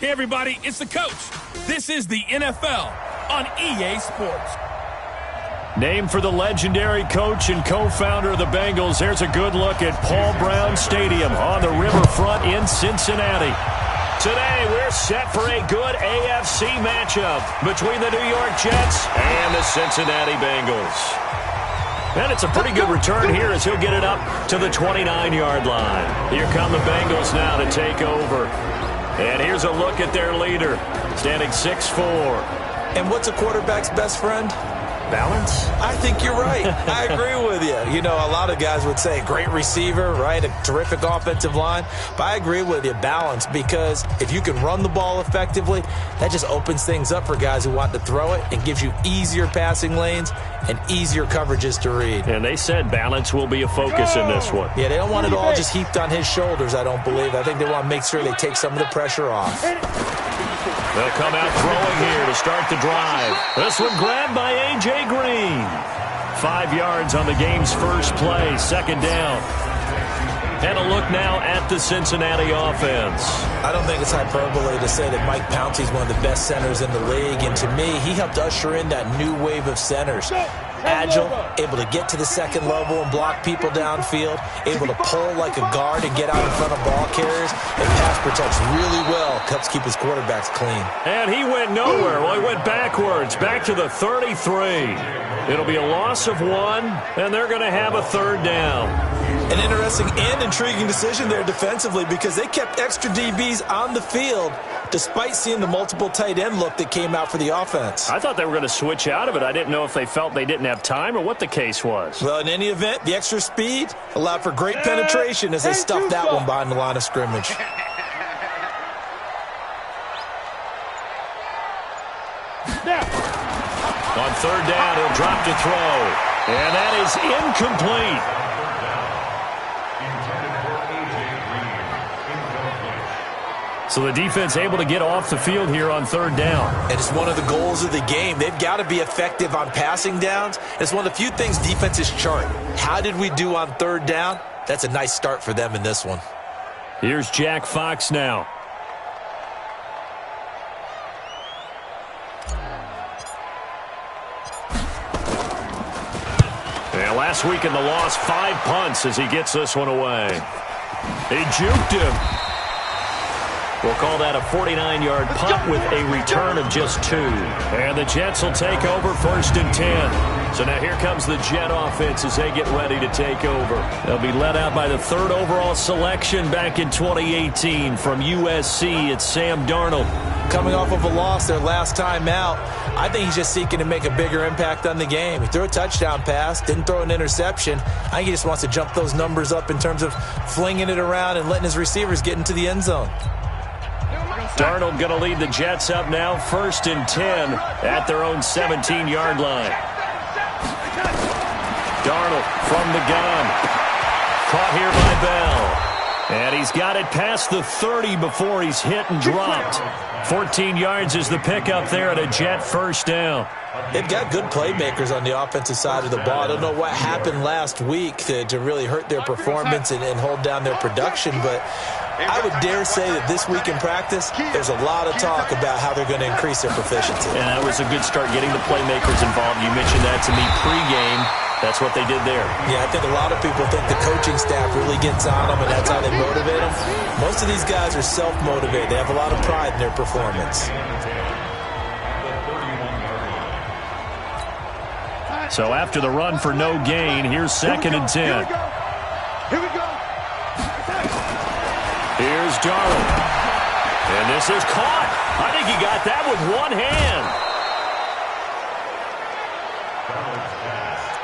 Hey, everybody, it's the coach. This is the NFL on EA Sports. Named for the legendary coach and co-founder of the Bengals, here's a good look at Paul Brown Stadium on the riverfront in Cincinnati. Today, we're set for a good AFC matchup between the New York Jets and the Cincinnati Bengals. And it's a pretty good return here as he'll get it up to the 29-yard line. Here come the Bengals now to take over. And here's a look at their leader, standing 6'4". And what's a quarterback's best friend? Balance? I think you're right. I agree with you. You know, a lot of guys would say great receiver, right? A terrific offensive line. But I agree with you, balance, because if you can run the ball effectively, that just opens things up for guys who want to throw it and gives you easier passing lanes and easier coverages to read. And they said balance will be a focus in this one. Yeah, they don't want it all just heaped on his shoulders, I don't believe. I think they want to make sure they take some of the pressure off. They'll come out throwing here to start the drive. This one grabbed by A.J. Green. 5 yards on the game's first play, second down. And a look now at the Cincinnati offense. I don't think it's hyperbole to say that Mike Pouncey is one of the best centers in the league. And to me, he helped usher in that new wave of centers. Agile, able to get to the second level and block people downfield, able to pull like a guard and get out in front of ball carriers, and pass protects really well, helps keep his quarterbacks clean. And he went nowhere. Well, he went backwards, back to the 33. It'll be a loss of 1, and they're going to have a third down. An interesting and intriguing decision there defensively because they kept extra DBs on the field despite seeing the multiple tight end look that came out for the offense. I thought they were going to switch out of it. I didn't know if they felt they didn't have time or what the case was. Well, in any event, the extra speed allowed for great penetration as they stuffed that one behind the line of scrimmage. On third down, he'll drop to throw. And that is incomplete. So the defense able to get off the field here on third down. And it's one of the goals of the game. They've got to be effective on passing downs. It's one of the few things defenses chart. How did we do on third down? That's a nice start for them in this one. Here's Jack Fox now. And last week in the loss, 5 punts as he gets this one away. He juked him. We'll call that a 49-yard punt with a return of just 2. And the Jets will take over first and 10. So now here comes the Jet offense as they get ready to take over. They'll be led out by the 3rd overall selection back in 2018 from USC. It's Sam Darnold. Coming off of a loss their last time out, I think he's just seeking to make a bigger impact on the game. He threw a touchdown pass, didn't throw an interception. I think he just wants to jump those numbers up in terms of flinging it around and letting his receivers get into the end zone. Darnold going to lead the Jets up now, first and 10 at their own 17-yard line. Darnold from the gun. Caught here by Bell. And he's got it past the 30 before he's hit and dropped. 14 yards is the pickup there at a Jet first down. They've got good playmakers on the offensive side of the ball. I don't know what happened last week to really hurt their performance and hold down their production, but I would dare say that this week in practice, there's a lot of talk about how they're going to increase their proficiency. And that was a good start getting the playmakers involved. You mentioned that to me pregame. That's what they did there. Yeah, I think a lot of people think the coaching staff really gets on them, and that's how they motivate them. Most of these guys are self-motivated. They have a lot of pride in their performance. So after the run for no gain, here's second and 10. Here we go. Here's Darnold. And this is caught. I think he got that with one hand.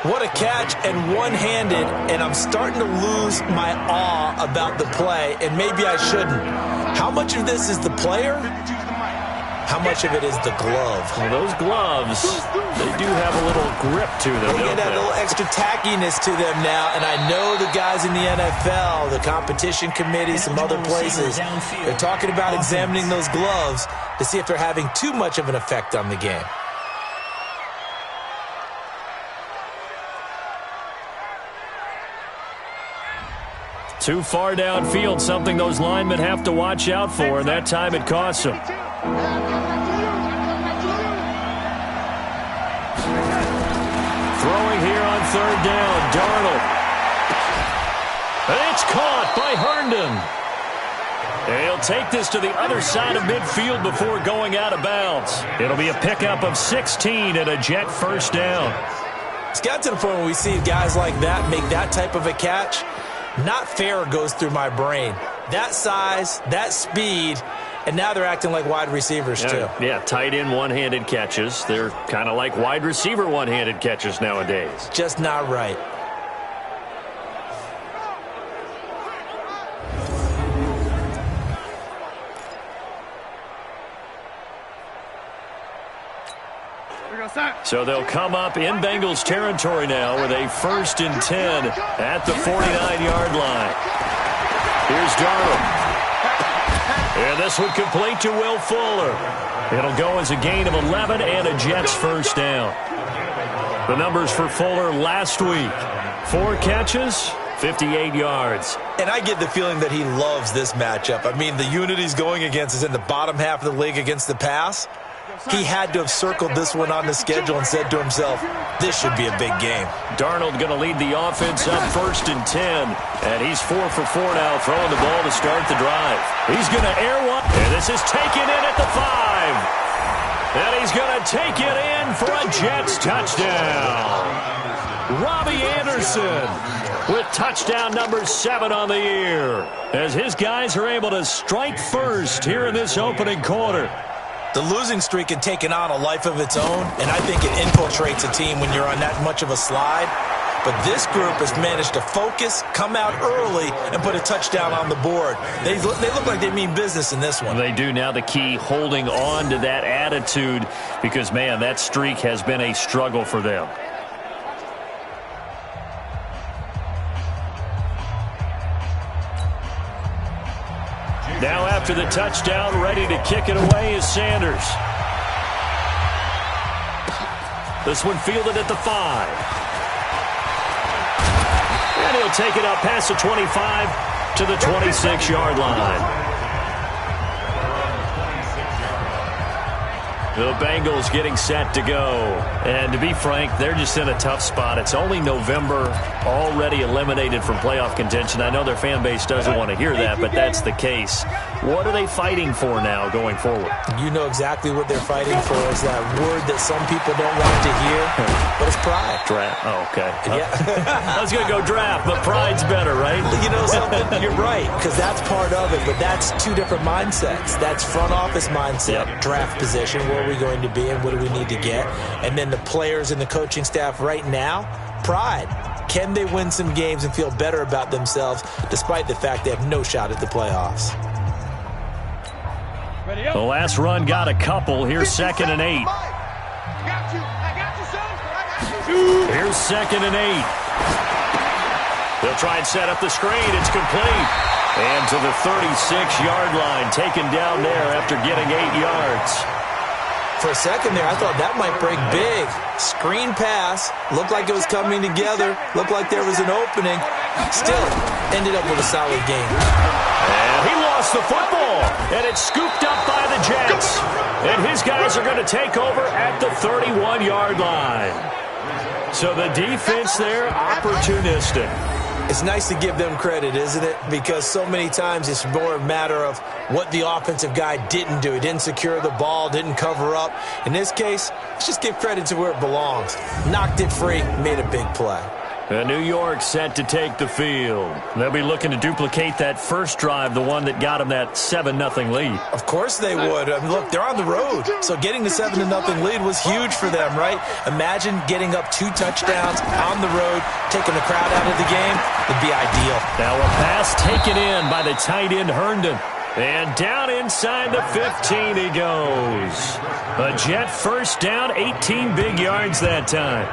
What a catch and one-handed, and I'm starting to lose my awe about the play, and maybe I shouldn't. How much of this is the player? How much of it is the glove? Well, those gloves, they do have a little grip to them. They get that little extra tackiness to them now, and I know the guys in the NFL, the competition committee, some other places, they're talking about examining those gloves to see if they're having too much of an effect on the game. Too far downfield, something those linemen have to watch out for, and that time it costs them. Throwing here on third down, Darnold. And it's caught by Herndon. And he'll take this to the other side of midfield before going out of bounds. It'll be a pickup of 16 and a Jet first down. It's got to the point where we see guys like that make that type of a catch. Not fair goes through my brain. That size, that speed, and now they're acting like wide receivers too. Yeah, tight end one-handed catches. They're kind of like wide receiver one-handed catches nowadays. Just not right. So they'll come up in Bengals territory now with a 1st and 10 at the 49-yard line. Here's Darnold. And this one complete to Will Fuller. It'll go as a gain of 11 and a Jets first down. The numbers for Fuller last week: 4 catches, 58 yards. And I get the feeling that he loves this matchup. I mean, the unit he's going against is in the bottom half of the league against the pass. He had to have circled this one on the schedule and said to himself, this should be a big game. Darnold going to lead the offense up 1st and 10. And he's 4 for 4 now, throwing the ball to start the drive. He's going to air one. And this is taken in at the 5. And he's going to take it in for a Jets touchdown. Robbie Anderson with touchdown number 7 on the year, as his guys are able to strike first here in this opening quarter. The losing streak had taken on a life of its own, and I think it infiltrates a team when you're on that much of a slide. But this group has managed to focus, come out early, and put a touchdown on the board. They look like they mean business in this one. They do. Now the key, holding on to that attitude, because, man, that streak has been a struggle for them. Now after the touchdown, ready to kick it away is Sanders. This one fielded at the 5. And he'll take it up past the 25 to the 26-yard line. The Bengals getting set to go. And to be frank, they're just in a tough spot. It's only November, already eliminated from playoff contention. I know their fan base doesn't want to hear that, but that's the case. What are they fighting for now going forward? You know exactly what they're fighting for. Is that word that some people don't want to hear, but it's pride. Draft. Oh, okay. Yeah. I was going to go draft, but pride's better, right? You know something? You're right, because that's part of it, but that's 2 different mindsets. That's front office mindset, draft position, where are we going to be and what do we need to get? And then the players and the coaching staff right now, pride. Can they win some games and feel better about themselves despite the fact they have no shot at the playoffs? The last run got a couple. Here's 2nd and 8. Here's 2nd and 8. They'll try and set up the screen. It's complete. And to the 36-yard line, taken down there after getting 8 yards. For a second there, I thought that might break big. Screen pass. Looked like it was coming together. Looked like there was an opening. Still, ended up with a solid game. And he lost the football. And it's scooped up by the Jets. And his guys are going to take over at the 31-yard line. So the defense there, opportunistic. It's nice to give them credit, isn't it? Because so many times it's more a matter of what the offensive guy didn't do. He didn't secure the ball, didn't cover up. In this case, let's just give credit to where it belongs. Knocked it free, made a big play. And New York set to take the field. They'll be looking to duplicate that first drive, the one that got them that 7-0 lead. Of course they would. I mean, look, they're on the road. So getting the 7-0 lead was huge for them, right? Imagine getting up 2 touchdowns on the road, taking the crowd out of the game. It'd be ideal. Now a pass taken in by the tight end Herndon. And down inside the 15 he goes. A Jet first down, 18 big yards that time.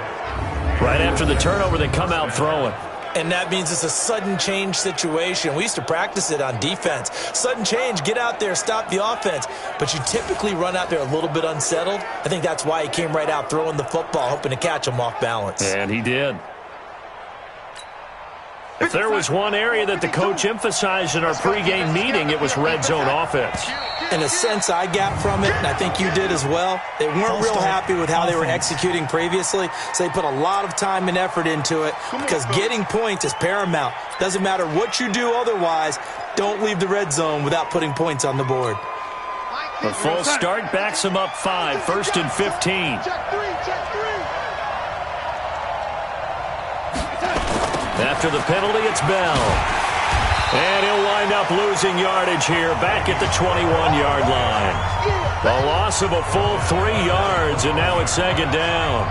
Right after the turnover, they come out throwing. And that means it's a sudden change situation. We used to practice it on defense. Sudden change, get out there, stop the offense. But you typically run out there a little bit unsettled. I think that's why he came right out throwing the football, hoping to catch him off balance. And he did. If there was one area that the coach emphasized in our pregame meeting, it was red zone offense. In a sense, I got from it, and I think you did as well. They weren't real happy with how they were executing previously, so they put a lot of time and effort into it because getting points is paramount. Doesn't matter what you do otherwise, don't leave the red zone without putting points on the board. A full start backs them up 5, 1st and 15. After the penalty, it's Bell. And he'll wind up losing yardage here back at the 21-yard line. The loss of a full 3 yards, and now it's 2nd down.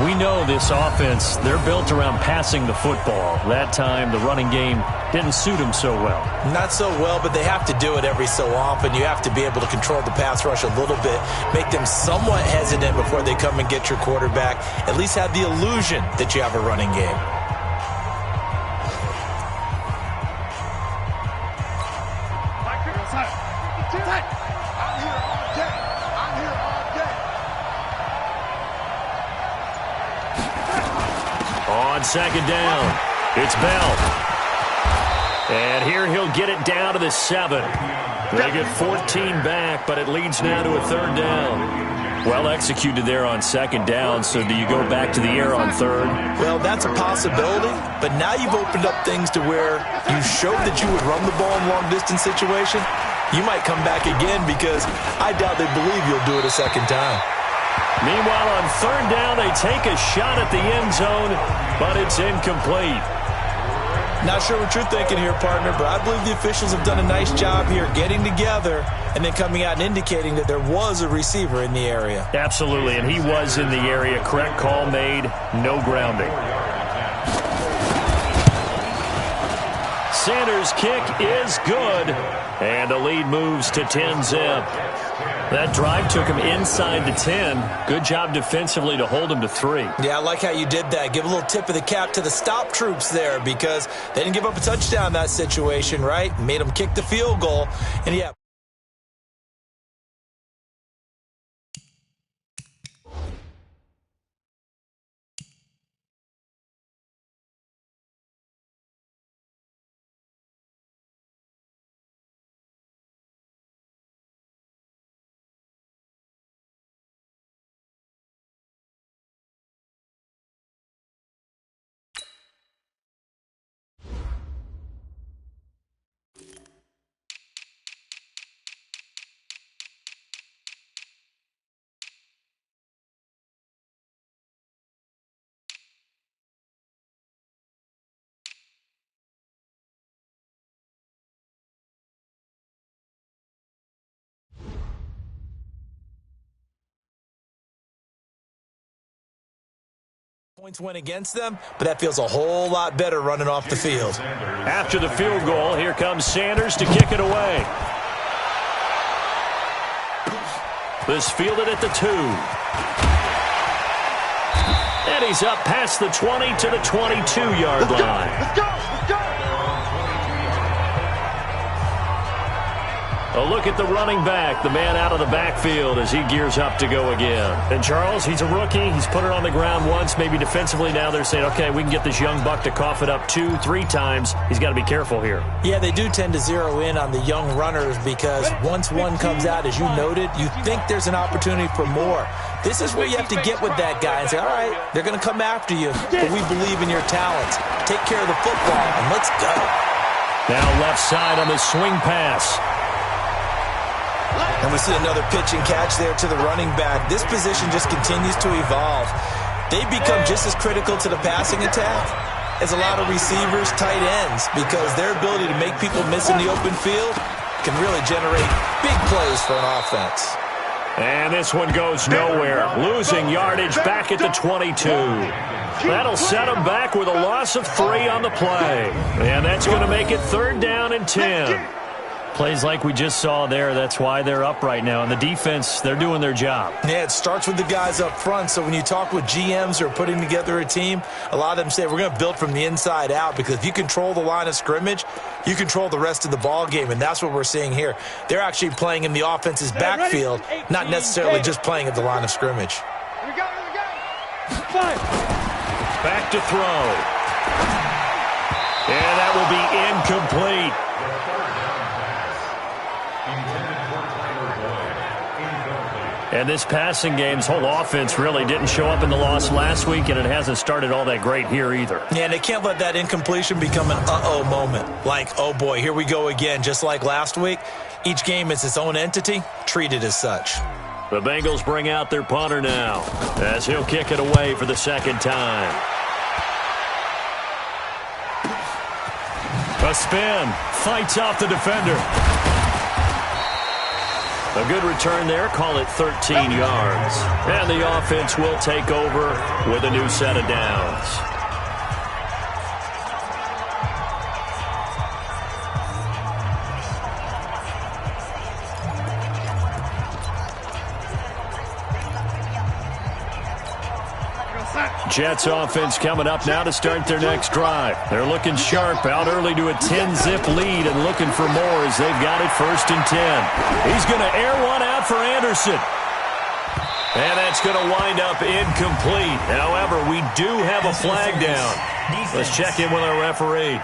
We know this offense, they're built around passing the football. That time, the running game didn't suit them so well. Not so well, but they have to do it every so often. You have to be able to control the pass rush a little bit, make them somewhat hesitant before they come and get your quarterback. At least have the illusion that you have a running game. On 2nd down, it's Bell. And here he'll get it down to the 7. They get 14 back, but it leads now to a 3rd down. Well executed there on 2nd down, so do you go back to the air on 3rd? Well, that's a possibility, but now you've opened up things to where you showed that you would run the ball in long-distance situation. You might come back again because I doubt they believe you'll do it a 2nd time. Meanwhile, on 3rd down, they take a shot at the end zone, but it's incomplete. Not sure what you're thinking here, partner, but I believe the officials have done a nice job here getting together and then coming out and indicating that there was a receiver in the area. Absolutely, and he was in the area. Correct call made, no grounding. Sanders' kick is good, and the lead moves to 10-zip. That drive took him inside the 10. Good job defensively to hold him to 3. Yeah, I like how you did that. Give a little tip of the cap to the stop troops there because they didn't give up a touchdown in that situation, right? Made them kick the field goal. And, yeah. Points went against them, but that feels a whole lot better running off the field. After the field goal, here comes Sanders to kick it away. This fielded at the 2. And he's up past the 20 to the 22-yard line. Let's go! Let's go! A look at the running back, the man out of the backfield as he gears up to go again. And Charles, he's a rookie. He's put it on the ground once, maybe defensively. Now they're saying, okay, we can get this young buck to cough it up 2, 3 times. He's got to be careful here. Yeah, they do tend to zero in on the young runners because once one comes out, as you noted, you think there's an opportunity for more. This is where you have to get with that guy and say, all right, they're going to come after you, but we believe in your talents. Take care of the football, and let's go. Now left side on the swing pass. And we see another pitch and catch there to the running back. This position just continues to evolve. They become just as critical to the passing attack as a lot of receivers, tight ends, because their ability to make people miss in the open field can really generate big plays for an offense. And this one goes nowhere. Losing yardage back at the 22. That'll set them back with a loss of 3 on the play. And that's going to make it 3rd down and 10. Plays like we just saw there, that's why they're up right now. And the defense, they're doing their job. Yeah, it starts with the guys up front. So when you talk with GMs who are putting together a team, a lot of them say we're going to build from the inside out because if you control the line of scrimmage, you control the rest of the ball game, and that's what we're seeing here. They're actually playing in the offense's backfield, not necessarily just playing at the line of scrimmage. Here we go, here we go. 5. Back to throw. And that will be incomplete. And this passing game's whole offense really didn't show up in the loss last week, and it hasn't started all that great here either. Yeah, and they can't let that incompletion become an uh-oh moment. Like, oh boy, here we go again, just like last week. Each game is its own entity, treated as such. The Bengals bring out their punter now, as he'll kick it away for the second time. A spin, fights off the defender. A good return there, call it 13 yards. And the offense will take over with a new set of downs. Jets offense coming up now to start their next drive. They're looking sharp, out early to a 10-zip lead and looking for more as they've got it 1st and 10. He's going to air one out for Anderson. And that's going to wind up incomplete. However, we do have a flag down. Let's check in with our referee.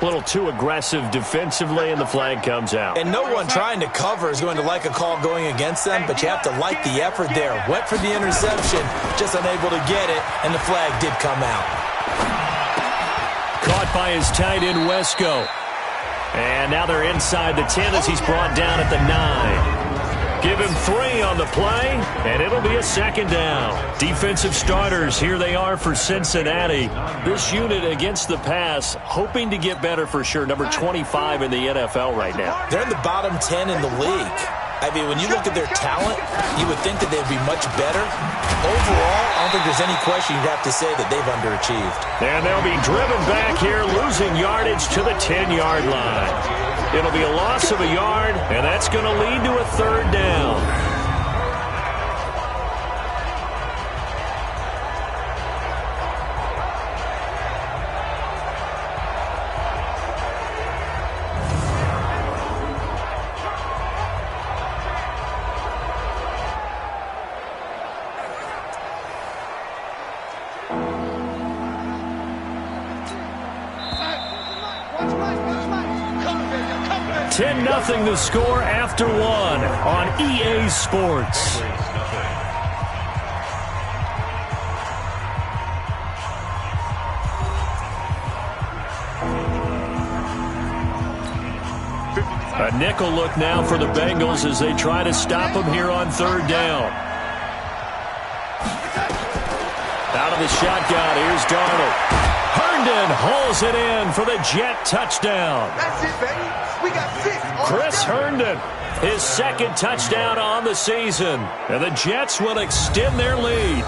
A little too aggressive defensively, and the flag comes out. And no one trying to cover is going to like a call going against them, but you have to like the effort there. Went for the interception, just unable to get it, and the flag did come out. Caught by his tight end, Wesco. And now they're inside the 10 as he's brought down at the 9. Give him 3 on the play, and it'll be a second down. Defensive starters, here they are for Cincinnati. This unit against the pass, hoping to get better for sure. Number 25 in the NFL right now. They're in the bottom 10 in the league. I mean, when you look at their talent, you would think that they'd be much better. Overall, I don't think there's any question you'd have to say that they've underachieved. And they'll be driven back here, losing yardage to the 10-yard line. It'll be a loss of a yard, and that's going to lead to a 3rd down. Nothing the score after 1 on EA Sports. A nickel look now for the Bengals as they try to stop him here on 3rd down. Out of the shotgun, here's Darnold. Herndon hauls it in for the Jet touchdown. That's it, baby. We got 6. Chris Herndon, his 2nd touchdown on the season. And the Jets will extend their lead.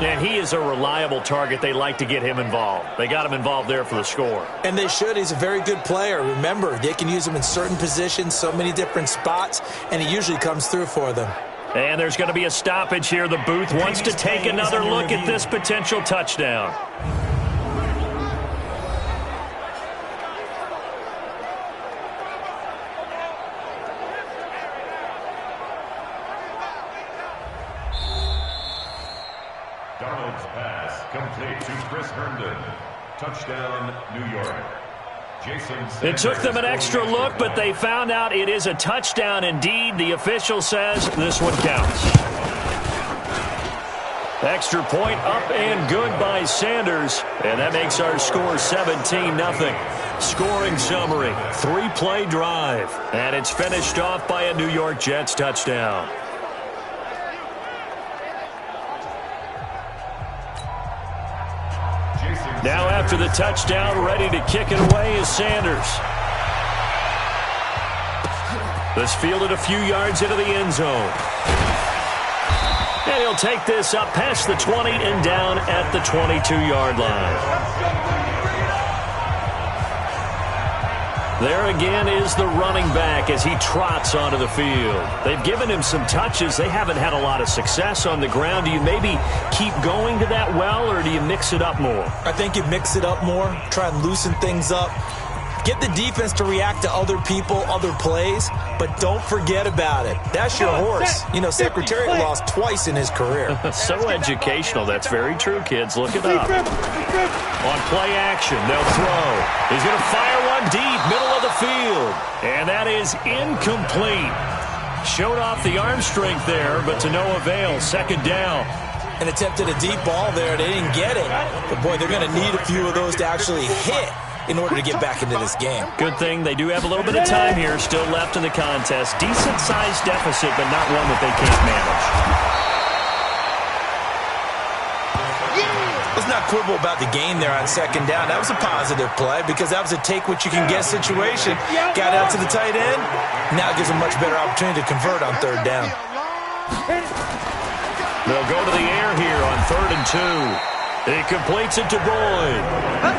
And he is a reliable target. They like to get him involved. They got him involved there for the score. And they should. He's a very good player. Remember, they can use him in certain positions, so many different spots, and he usually comes through for them. And there's going to be a stoppage here. The booth wants to take another look at this potential touchdown. Darnold's pass complete to Chris Herndon. Touchdown, New York. It took them an extra look, but they found out it is a touchdown indeed. The official says this one counts. Extra point up and good by Sanders. And that makes our score 17-0. Scoring summary, 3-play drive. And it's finished off by a New York Jets touchdown. Now after the touchdown, ready to kick it away is Sanders. This fielded a few yards into the end zone. And he'll take this up past the 20 and down at the 22-yard line. There again is the running back as he trots onto the field. They've given him some touches. They haven't had a lot of success on the ground. Do you maybe keep going to that well, or do you mix it up more? I think you mix it up more, try and loosen things up. Get the defense to react to other people, other plays, but don't forget about it. That's your horse. You know, Secretariat lost twice in his career. So educational. That's very true, kids. Look it up. On play action, they'll throw. He's going to fire one deep, middle of the field. And that is incomplete. Showed off the arm strength there, but to no avail. Second down. And attempted a deep ball there. They didn't get it. But, boy, they're going to need a few of those to actually hit in order to get back into this game. Good thing they do have a little bit of time here still left in the contest. Decent-sized deficit, but not one that they can't manage. Let's not quibble about the gain there on second down. That was a positive play because that was a take-what-you-can-get situation. Got out to the tight end. Now it gives them a much better opportunity to convert on third down. They'll go to the air here on 3rd and 2. He completes it to Boyd.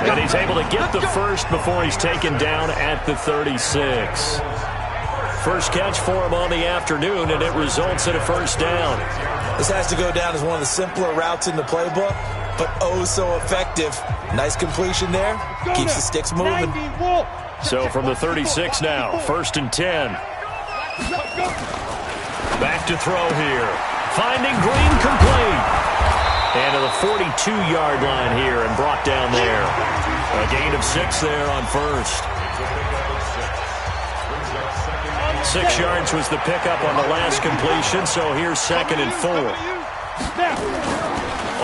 And he's able to get the first before he's taken down at the 36. First catch for him on the afternoon, and it results in a first down. This has to go down as one of the simpler routes in the playbook, but oh so effective. Nice completion there. Keeps the sticks moving. So from the 36 now, 1st and 10. Back to throw here. Finding Green complete. And to the 42-yard line here and brought down there. A gain of 6 there on first. 6 yards was the pickup on the last completion, so here's 2nd and 4.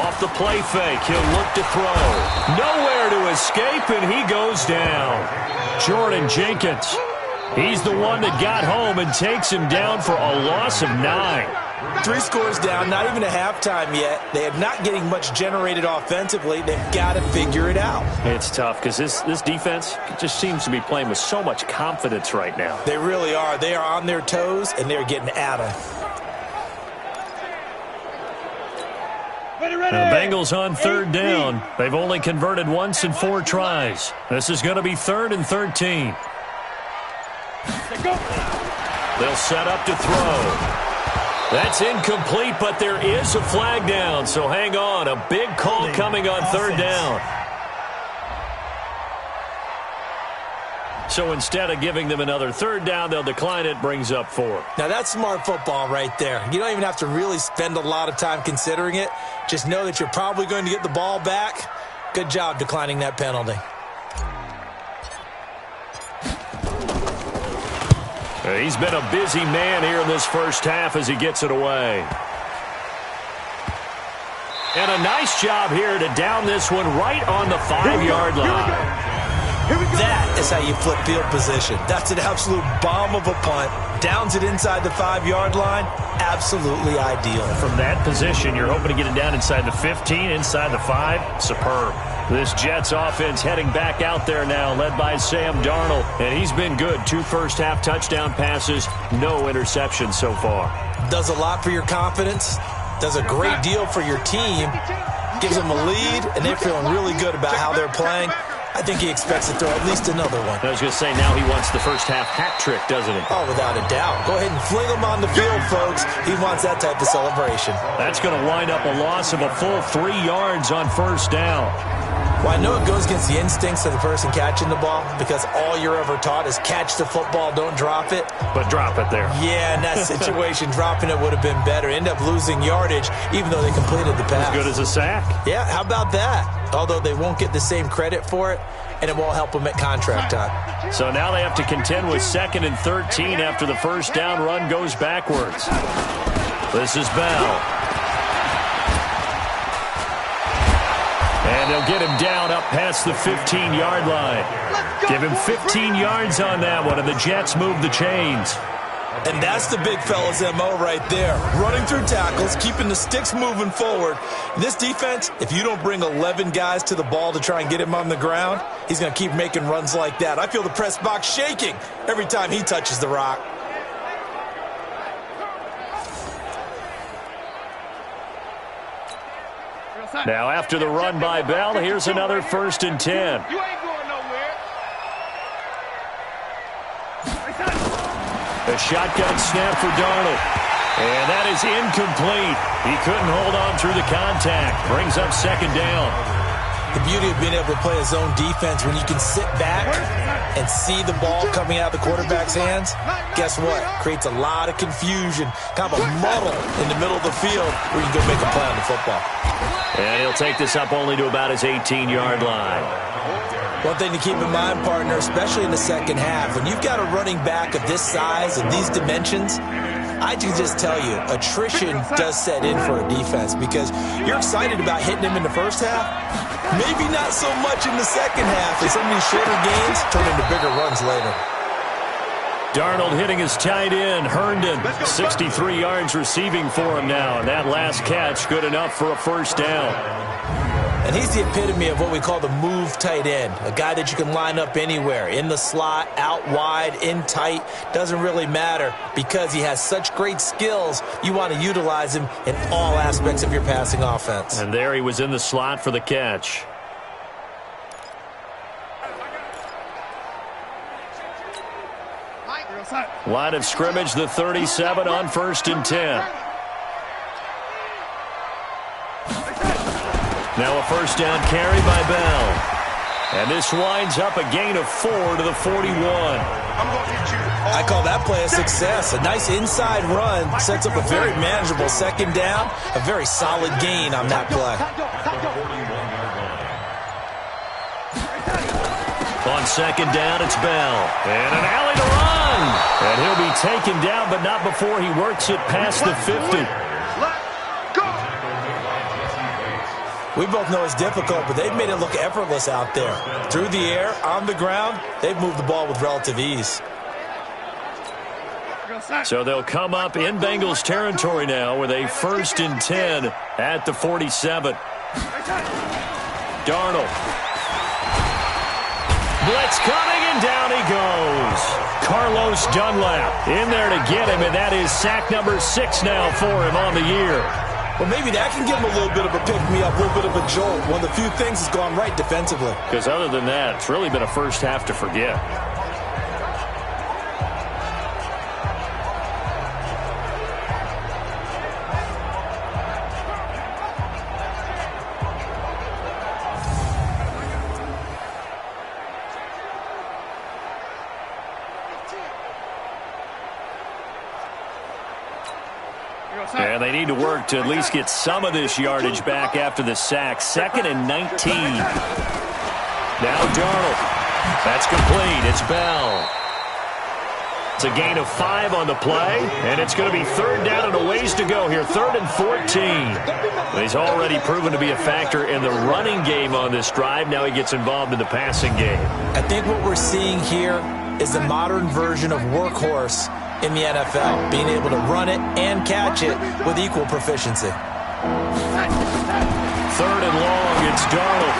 Off the play fake, he'll look to throw. Nowhere to escape, and he goes down. Jordan Jenkins. He's the one that got home and takes him down for a loss of 9. 3 scores down, not even a halftime yet. They are not getting much generated offensively. They've got to figure it out. It's tough because this defense just seems to be playing with so much confidence right now. They really are. They are on their toes, and they're getting at them. The Bengals on 3rd down. They've only converted once in 4 tries. This is going to be 3rd and 13. They'll set up to throw. That's incomplete, but there is a flag down, so hang on. A big call coming on 3rd down. So instead of giving them another 3rd down, they'll decline it, brings up 4. Now that's smart football right there. You don't even have to really spend a lot of time considering it. Just know that you're probably going to get the ball back. Good job declining that penalty. He's been a busy man here in this first half as he gets it away. And a nice job here to down this one right on the 5-yard line. That is how you flip field position. That's an absolute bomb of a punt. Downs it inside the 5-yard line. Absolutely ideal. From that position, you're hoping to get it down inside the 15, inside the 5. Superb. This Jets offense heading back out there now, led by Sam Darnold. And he's been good. 2 first-half touchdown passes, no interceptions so far. Does a lot for your confidence. Does a great deal for your team. Gives them a lead, and they're feeling really good about how they're playing. I think he expects to throw at least another one. I was going to say, now he wants the first-half hat trick, doesn't he? Oh, without a doubt. Go ahead and fling him on the field, folks. He wants that type of celebration. That's going to wind up a loss of a full 3 yards on 1st down. Well, I know it goes against the instincts of the person catching the ball because all you're ever taught is catch the football, don't drop it. But drop it there. Yeah, in that situation, dropping it would have been better. End up losing yardage, even though they completed the pass. As good as a sack. Yeah, how about that? Although they won't get the same credit for it, and it won't help them at contract time. So now they have to contend with 2nd and 13 after the first down run goes backwards. This is Bell. And they'll get him down up past the 15-yard line. Give him 15 yards on that one, and the Jets move the chains. And that's the big fella's MO right there. Running through tackles, keeping the sticks moving forward. This defense, if you don't bring 11 guys to the ball to try and get him on the ground, he's going to keep making runs like that. I feel the press box shaking every time he touches the rock. Now after the run by Bell, here's another 1st and 10. You ain't going nowhere. A shotgun snap for Darnold. And that is incomplete. He couldn't hold on through the contact. Brings up 2nd down. The beauty of being able to play a zone defense, when you can sit back and see the ball coming out of the quarterback's hands, guess what? Creates a lot of confusion, kind of a muddle in the middle of the field where you can go make a play on the football. And he'll take this up only to about his 18-yard line. One thing to keep in mind, partner, especially in the second half, when you've got a running back of this size and these dimensions, I can just tell you, attrition does set in for a defense because you're excited about hitting him in the first half. Maybe not so much in the second half, as some of these shorter gains turn into bigger runs later. Darnold hitting his tight end, Herndon. 63 yards receiving for him now. And that last catch, good enough for a first down. And he's the epitome of what we call the move tight end. A guy that you can line up anywhere. In the slot, out wide, in tight. Doesn't really matter because he has such great skills. You want to utilize him in all aspects of your passing offense. And there he was in the slot for the catch. Line of scrimmage, the 37 on 1st and 10. Now a first down carry by Bell. And this winds up a gain of 4 to the 41. I call that play a success. A nice inside run sets up a very manageable second down. A very solid gain on that play. On second down, it's Bell. And an alley to run. And he'll be taken down, but not before he works it past the 50. We both know it's difficult, but they've made it look effortless out there. Through the air, on the ground, they've moved the ball with relative ease. So they'll come up in Bengals territory now with a 1st and 10 at the 47. Darnold. Blitz coming, and down he goes. Carlos Dunlap in there to get him, and that is sack number 6 now for him on the year. Well, maybe that can give him a little bit of a pick-me-up, a little bit of a jolt. One of the few things that's gone right defensively. Because other than that, it's really been a first half to forget. And they need to work to at least get some of this yardage back after the sack. 2nd and 19. Now Darnold. That's complete. It's Bell. It's a gain of 5 on the play, and it's going to be 3rd down and a ways to go here. 3rd and 14. He's already proven to be a factor in the running game on this drive. Now he gets involved in the passing game. I think what we're seeing here is the modern version of workhorse in the NFL, being able to run it and catch it with equal proficiency. 3rd and long, it's Darnold.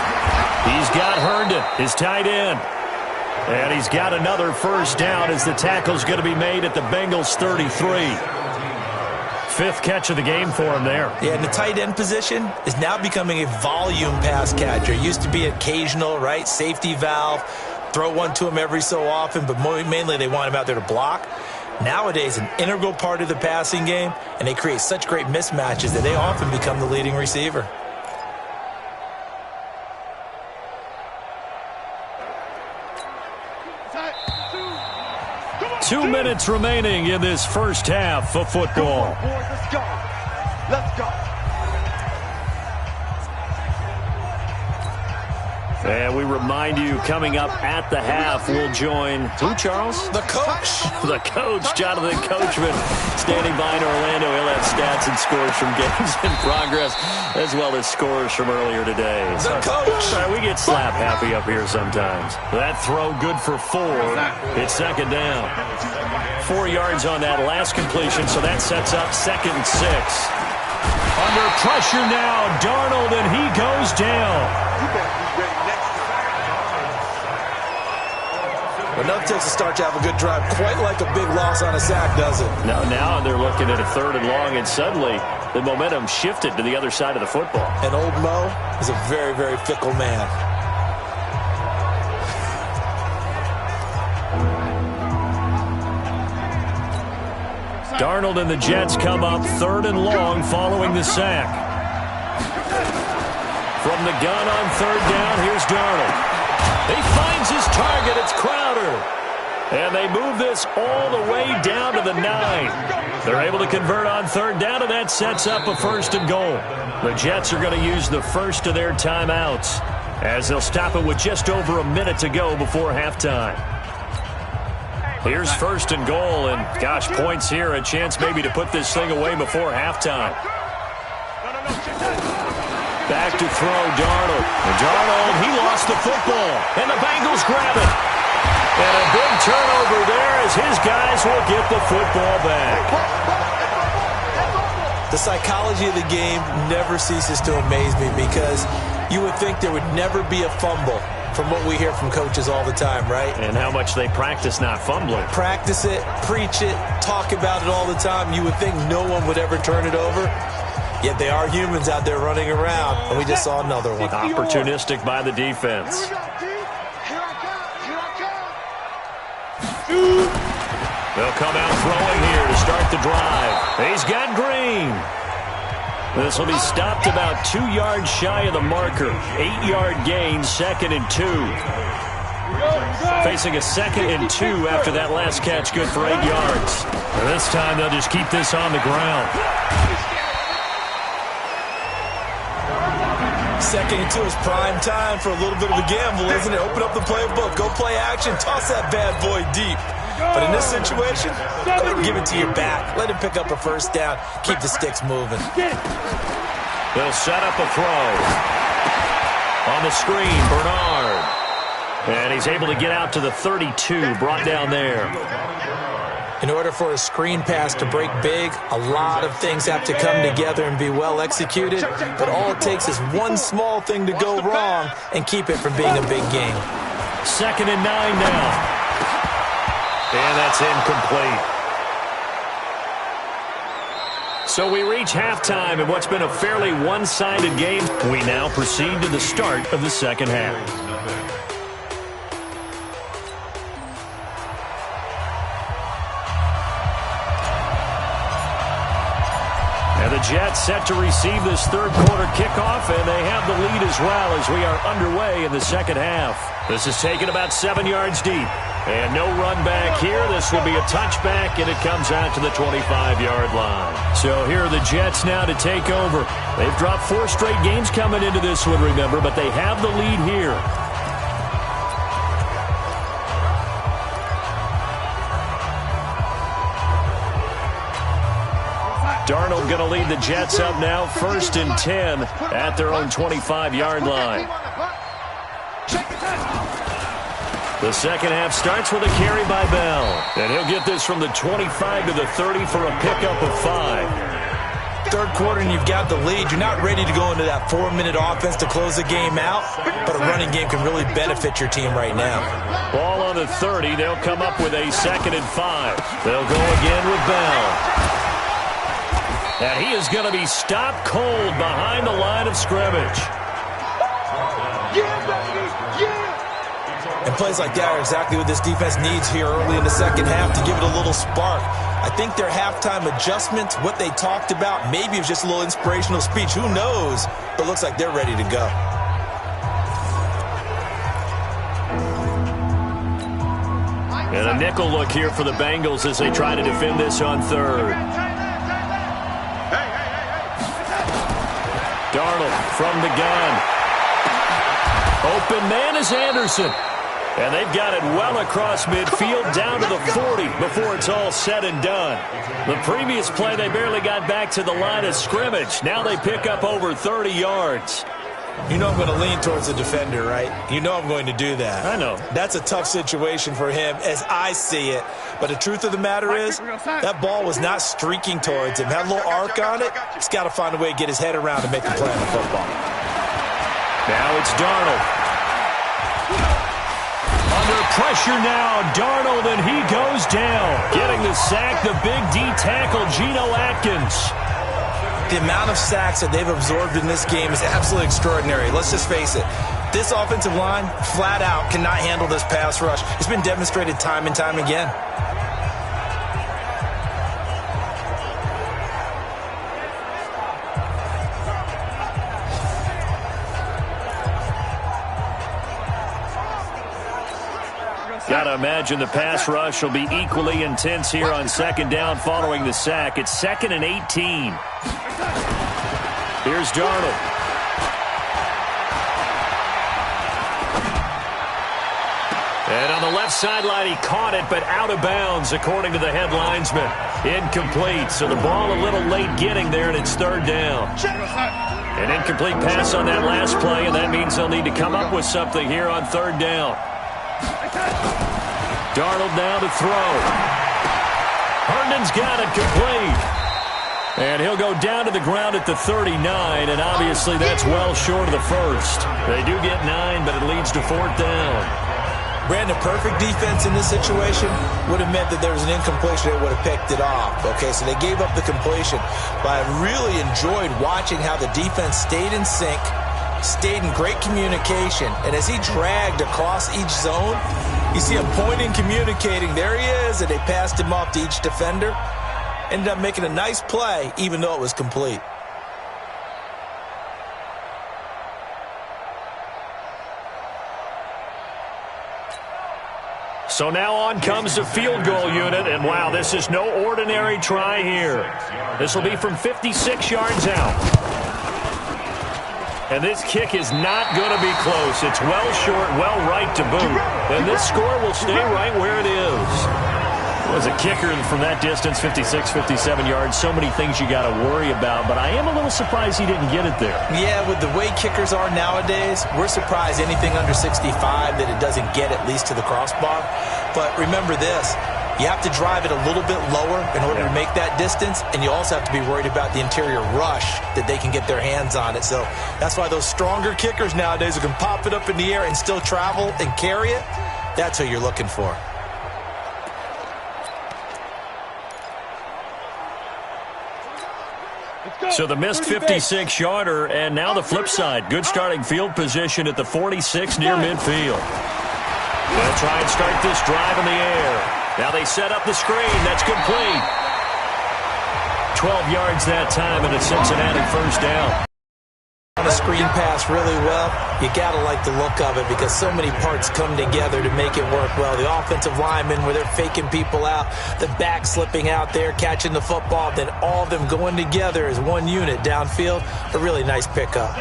He's got Herndon, his tight end. And he's got another first down as the tackle's going to be made at the Bengals 33. 5th catch of the game for him there. Yeah, and the tight end position is now becoming a volume pass catcher. It used to be occasional, right? Safety valve. Throw one to him every so often, but mainly they want him out there to block. Nowadays, an integral part of the passing game, and they create such great mismatches that they often become the leading receiver. Two minutes remaining in this first half of football. Let's go. Let's go. And we remind you, coming up at the half, we'll join who, Charles? The coach. The coach, Jonathan Coachman, standing by in Orlando. He'll have stats and scores from games in progress, as well as scores from earlier today. The coach. We get slap happy up here sometimes. That throw good for 4. It's 2nd down. 4 yards on that last completion, so that sets up 2nd and 6. Under pressure now, Darnold, and he goes down. You better be ready next time. Enough takes to start to have a good drive. Quite like a big loss on a sack, does it? Now they're looking at a 3rd and long, and suddenly the momentum shifted to the other side of the football. And old Mo is a very, very fickle man. Darnold and the Jets come up 3rd and long following the sack. From the gun on third down, here's Darnold. He finds his target. It's Crowder. And they move this all the way down to the 9. They're able to convert on third down, and that sets up a 1st and goal. The Jets are going to use the first of their timeouts as they'll stop it with just over a minute to go before halftime. Here's 1st and goal, and gosh, points here, a chance maybe to put this thing away before halftime. Back to throw, Darnold. And Darnold, he lost the football, and the Bengals grab it. And a big turnover there as his guys will get the football back. The psychology of the game never ceases to amaze me because you would think there would never be a fumble from what we hear from coaches all the time, right? And how much they practice not fumbling. Practice it, preach it, talk about it all the time. You would think no one would ever turn it over. Yet they are humans out there running around, and we just saw another one. Opportunistic by the defense. They'll come out throwing here to start the drive. He's got Green. This will be stopped about 2 yards shy of the marker. 8-yard gain, 2nd and 2. Facing a 2nd and 2 after that last catch, good for 8 yards. And this time they'll just keep this on the ground. 2nd and 2 is prime time for a little bit of a gamble, isn't it? Open up the playbook, go play action, toss that bad boy deep. But in this situation, go ahead and give it to your back. Let him pick up a 1st down. Keep the sticks moving. They'll set up a throw. On the screen, Bernard. And he's able to get out to the 32, brought down there. In order for a screen pass to break big, a lot of things have to come together and be well executed. But all it takes is one small thing to go wrong and keep it from being a big game. 2nd and 9 now. And that's incomplete. So we reach halftime in what's been a fairly one-sided game. We now proceed to the start of the second half. And the Jets set to receive this third quarter kickoff, and they have the lead as well as we are underway in the second half. This is taken about 7 yards deep. And no run back here. This will be a touchback, and it comes out to the 25-yard line. So here are the Jets now to take over. They've dropped 4 straight games coming into this one, remember, but they have the lead here. Darnold going to lead the Jets up now, 1st and 10 at their own 25-yard line. The second half starts with a carry by Bell. And he'll get this from the 25 to the 30 for a pickup of 5. Third quarter and you've got the lead. You're not ready to go into that 4-minute offense to close the game out, but a running game can really benefit your team right now. Ball on the 30. They'll come up with a 2nd and 5. They'll go again with Bell. And he is going to be stopped cold behind the line of scrimmage. And plays like that are exactly what this defense needs here early in the second half to give it a little spark. I think their halftime adjustments, what they talked about, maybe it was just a little inspirational speech. Who knows? But it looks like they're ready to go. And a nickel look here for the Bengals as they try to defend this on third. Darnold from the gun. Open man is Anderson. And they've got it well across midfield down to the 40 before it's all said and done. The previous play, they barely got back to the line of scrimmage. Now they pick up over 30 yards. You know I'm going to lean towards the defender, right? You know I'm going to do that. I know. That's a tough situation for him as I see it. But the truth of the matter is, that ball was not streaking towards him. Had a little arc on it. He's got to find a way to get his head around and make a play on the football. Now it's Darnold. Under pressure now, Darnold, and he goes down. Getting the sack, the big D tackle, Geno Atkins. The amount of sacks that they've absorbed in this game is absolutely extraordinary. Let's just face it. This offensive line, flat out, cannot handle this pass rush. It's been demonstrated time and time again. Got to imagine the pass rush will be equally intense here on second down following the sack. It's 2nd and 18. Here's Darnold. And on the left sideline, he caught it, but out of bounds, according to the head linesman. Incomplete, so the ball a little late getting there, and it's 3rd down. An incomplete pass on that last play, and that means they'll need to come up with something here on 3rd down. Darnold now to throw. Herndon's got it complete. And he'll go down to the ground at the 39, and obviously that's well short of the first. They do get 9, but it leads to 4th down. Brandon, perfect defense in this situation would have meant that there was an incompletion that would have picked it off. Okay, so they gave up the completion. But I really enjoyed watching how the defense stayed in sync, stayed in great communication, and as he dragged across each zone, you see him pointing, communicating. There he is, and they passed him off to each defender. Ended up making a nice play, even though it was complete. So now on comes the field goal unit, and wow, this is no ordinary try here. This will be from 56 yards out. And this kick is not going to be close. It's well short, well right to boot. And this score will stay right where it is. As a kicker from that distance, 56, 57 yards, so many things you got to worry about, but I am a little surprised he didn't get it there. Yeah, with the way kickers are nowadays, we're surprised anything under 65 that it doesn't get at least to the crossbar. But remember this, you have to drive it a little bit lower in order to make that distance, and you also have to be worried about the interior rush that they can get their hands on it. So that's why those stronger kickers nowadays who can pop it up in the air and still travel and carry it, that's who you're looking for. So the missed 56-yarder, and now the flip side. Good starting field position at the 46 near midfield. They'll try and start this drive in the air. Now they set up the screen. That's complete. 12 yards that time, and a Cincinnati 1st down. On a screen pass really well, you got to like the look of it because so many parts come together to make it work well. The offensive linemen where they're faking people out, the back slipping out there, catching the football, then all of them going together as one unit downfield. A really nice pickup.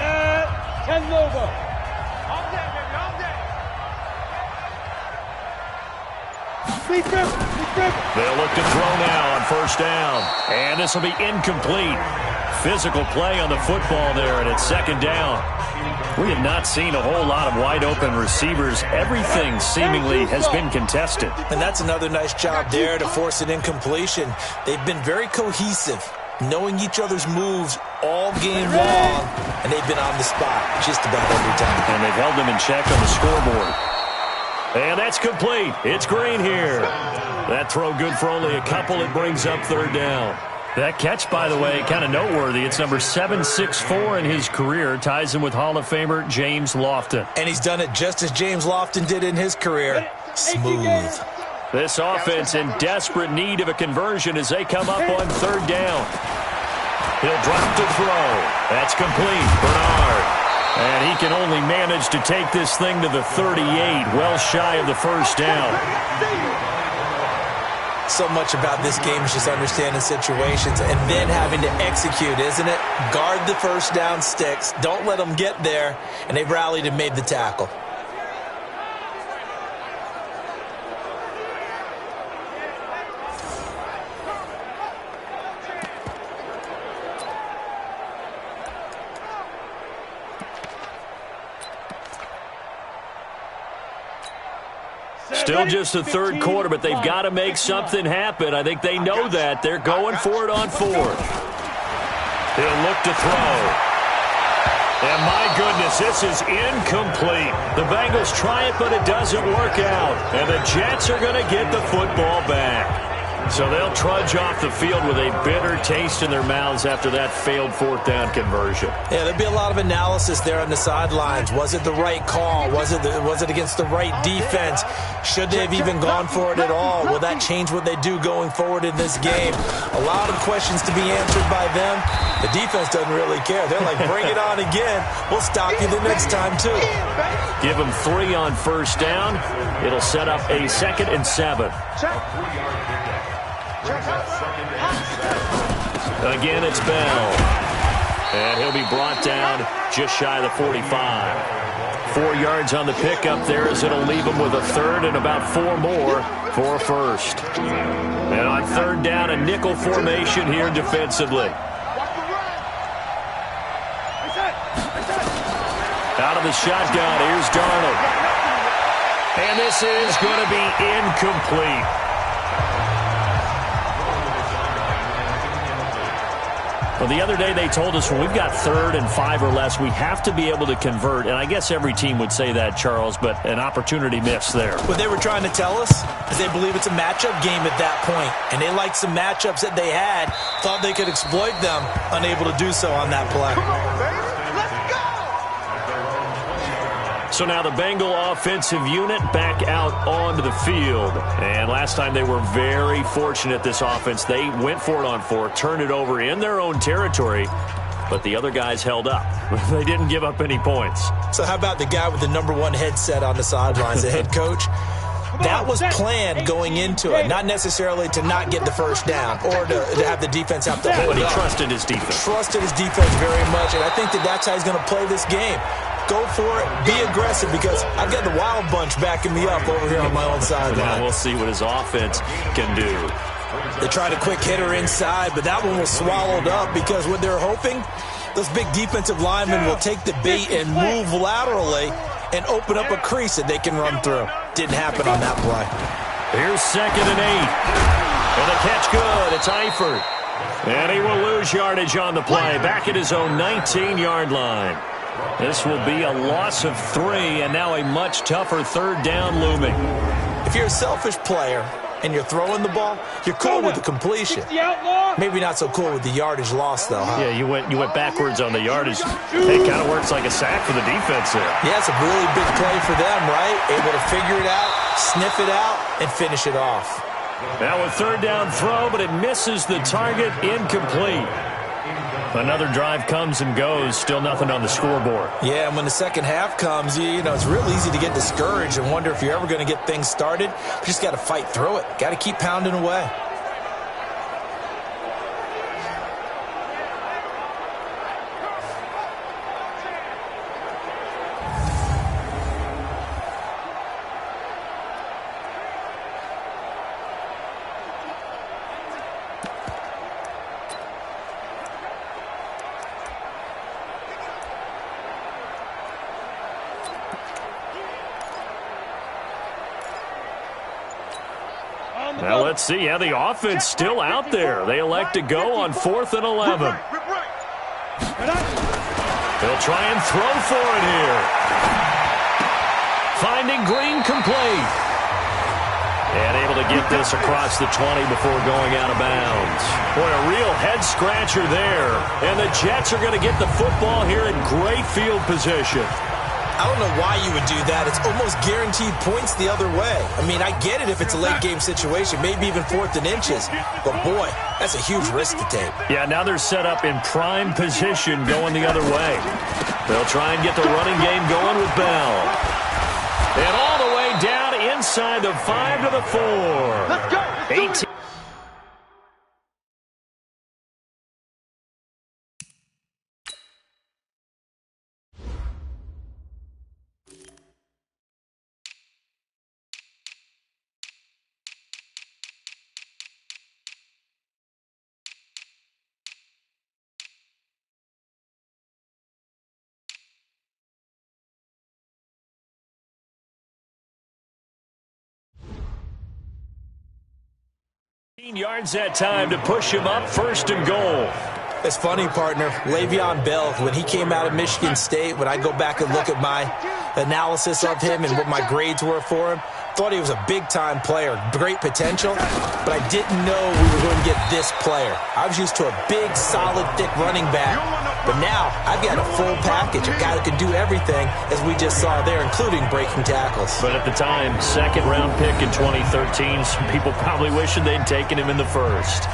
They'll look to throw now on 1st down. And this will be incomplete. Physical play on the football there, and it's 2nd down. We have not seen a whole lot of wide-open receivers. Everything seemingly has been contested. And that's another nice job there to force an incompletion. They've been very cohesive, knowing each other's moves all game long, and they've been on the spot just about every time. And they've held them in check on the scoreboard. And that's complete. It's Green here. That throw good for only a couple. It brings up 3rd down. That catch, by the way, kind of noteworthy. It's number 764 in his career. Ties him with Hall of Famer James Lofton. And he's done it just as James Lofton did in his career. Smooth. This offense in desperate need of a conversion as they come up on 3rd down. He'll drop to throw. That's complete. Bernard. And he can only manage to take this thing to the 38, well shy of the 1st down. So much about this game is just understanding situations and then having to execute, isn't it? Guard the 1st down sticks. Don't let them get there. And they rallied and made the tackle. Still just the 3rd quarter, but they've got to make something happen. I think they know that. They're going for it on 4th. He'll look to throw. And my goodness, this is incomplete. The Bengals try it, but it doesn't work out. And the Jets are going to get the football back. So they'll trudge off the field with a bitter taste in their mouths after that failed fourth down conversion. Yeah, there'll be a lot of analysis there on the sidelines. Was it the right call? Was it against the right defense? Should they have even gone for it at all? Will that change what they do going forward in this game? A lot of questions to be answered by them. The defense doesn't really care. They're like, bring it on again. We'll stop you the next time, too. Give them 3 on first down. It'll set up a 2nd and 7. Again, it's Bell. And he'll be brought down just shy of the 45. 4 yards on the pickup there as it'll leave him with a 3rd and about 4 more for a first. And on 3rd down, a nickel formation here defensively. Out of the shotgun, here's Darnold. And this is going to be incomplete. Well, the other day they told us when we've got 3rd and 5 or less, we have to be able to convert. And I guess every team would say that, Charles, but an opportunity missed there. What they were trying to tell us is they believe it's a matchup game at that point. And they liked some matchups that they had, thought they could exploit them, unable to do so on that play. Come on, baby. Let's go! So now the Bengal offensive unit back out onto the field. And last time they were very fortunate, this offense. They went for it on 4, turned it over in their own territory, but the other guys held up. They didn't give up any points. So how about the guy with the #1 headset on the sidelines, the head coach? That was planned going into it, not necessarily to not get the first down or to have the defense have to hold But he up. trusted his defense. Trusted his defense very much, and I think that's how he's going to play this game. Go for it, be aggressive, because I've got the wild bunch backing me up over here on my own sideline. Now we'll see what his offense can do. They tried a quick hitter inside, but that one was swallowed up because what they're hoping, those big defensive linemen will take the bait and move laterally and open up a crease that they can run through. Didn't happen on that play. Here's 2nd and 8. And the catch good. It's Eifert. And he will lose yardage on the play. Back at his own 19-yard line. This will be a loss of 3, and now a much tougher 3rd down looming. If you're a selfish player and you're throwing the ball, you're cool with the completion. Maybe not so cool with the yardage loss, though, huh? Yeah, you went backwards on the yardage. It kind of works like a sack for the defense there. Yeah, it's a really big play for them, right? Able to figure it out, sniff it out, and finish it off. Now a 3rd down throw, but it misses the target, incomplete. Another drive comes and goes, still nothing on the scoreboard. Yeah, and when the second half comes, you know, it's real easy to get discouraged and wonder if you're ever going to get things started. You just got to fight through it. Got to keep pounding away. Now let's see. Yeah, the offense still out there. They elect to go on 4th and 11. They'll try and throw for it here. Finding Green complete. And able to get this across the 20 before going out of bounds. Boy, a real head-scratcher there. And the Jets are going to get the football here in great field position. I don't know why you would do that. It's almost guaranteed points the other way. I mean, I get it if it's a late-game situation, maybe even 4th and inches. But, boy, that's a huge risk to take. Yeah, now they're set up in prime position going the other way. They'll try and get the running game going with Bell. And all the way down inside the 5 to the 4. Let's go. 18. Yards that time to push him up 1st and goal. It's funny, partner. Le'Veon Bell, when he came out of Michigan State, when I go back and look at my analysis of him and what my grades were for him, thought he was a big-time player, great potential, but I didn't know we were going to get this player. I was used to a big, solid, thick running back, but now I've got a full package, a guy who can do everything, as we just saw there, including breaking tackles. But at the time, second-round pick in 2013, some people probably wishing they'd taken him in the first.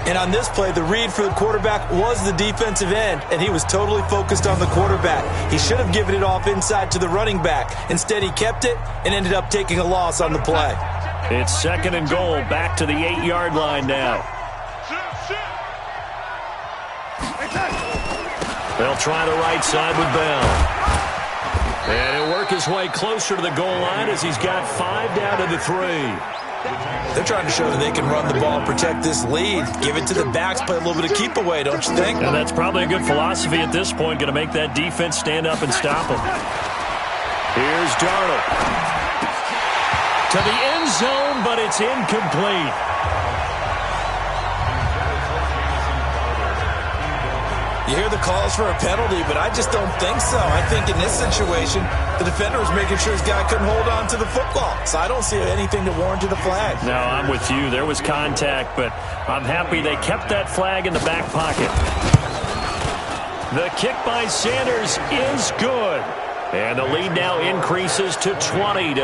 And on this play, the read for the quarterback was the defensive end, and he was totally focused on the quarterback. He should have given it off inside to the running back. Instead, he kept it and ended up taking a loss on the play. It's 2nd and goal, back to the 8-yard line now. They'll try the right side with Bell. And he'll work his way closer to the goal line as he's got 5 down to the 3. They're trying to show that they can run the ball, protect this lead, give it to the backs, play a little bit of keep away, don't you think? And that's probably a good philosophy at this point, going to make that defense stand up and stop them. Here's Darnold. To the end zone, but it's incomplete. You hear the calls for a penalty, but I just don't think so. I think in this situation, the defender was making sure his guy couldn't hold on to the football. So I don't see anything to warrant the flag. No, I'm with you. There was contact, but I'm happy they kept that flag in the back pocket. The kick by Sanders is good. And the lead now increases to 20-0.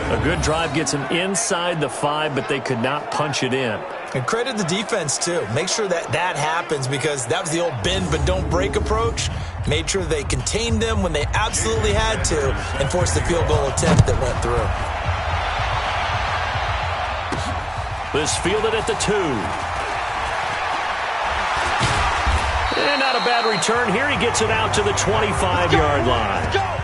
A good drive gets them inside the 5, but they could not punch it in. And credit the defense, too. Make sure that that happens, because that was the old bend but don't break approach. Made sure they contained them when they absolutely had to and forced the field goal attempt that went through. This fielded at the 2. And not a bad return here. He gets it out to the 25-yard line.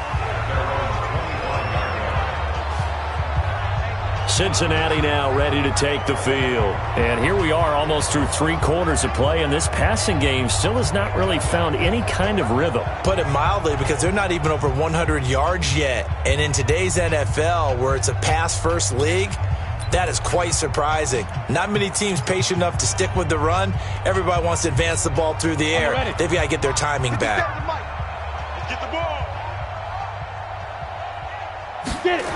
Cincinnati now ready to take the field. And here we are almost through 3 quarters of play, and this passing game still has not really found any kind of rhythm. Put it mildly, because they're not even over 100 yards yet. And in today's NFL, where it's a pass-first league, that is quite surprising. Not many teams patient enough to stick with the run. Everybody wants to advance the ball through the air. They've got to get their timing back. Get the ball. Get it.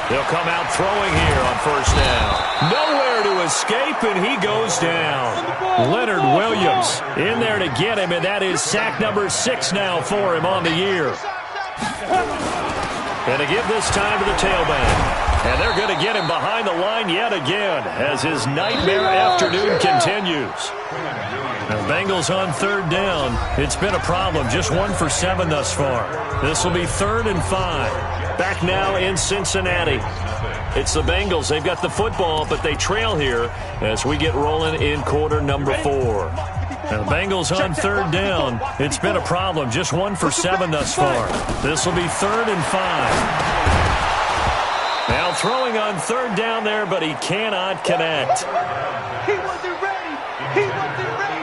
They'll come out throwing here on first down. Nowhere to escape, and he goes down. Leonard Williams in there to get him, and that is sack number 6 now for him on the year. And to give this time to the tailback. And they're going to get him behind the line yet again as his nightmare afternoon continues. The Bengals on 3rd down. It's been a problem. Just 1 for 7 thus far. This will be 3rd and 5. Back now in Cincinnati. It's the Bengals. They've got the football, but they trail here as we get rolling in quarter number 4. Now the Bengals on 3rd down. It's been a problem. Just 1 for 7 thus far. This will be 3rd and 5. Now throwing on 3rd down there, but he cannot connect. He wasn't ready. He wasn't ready.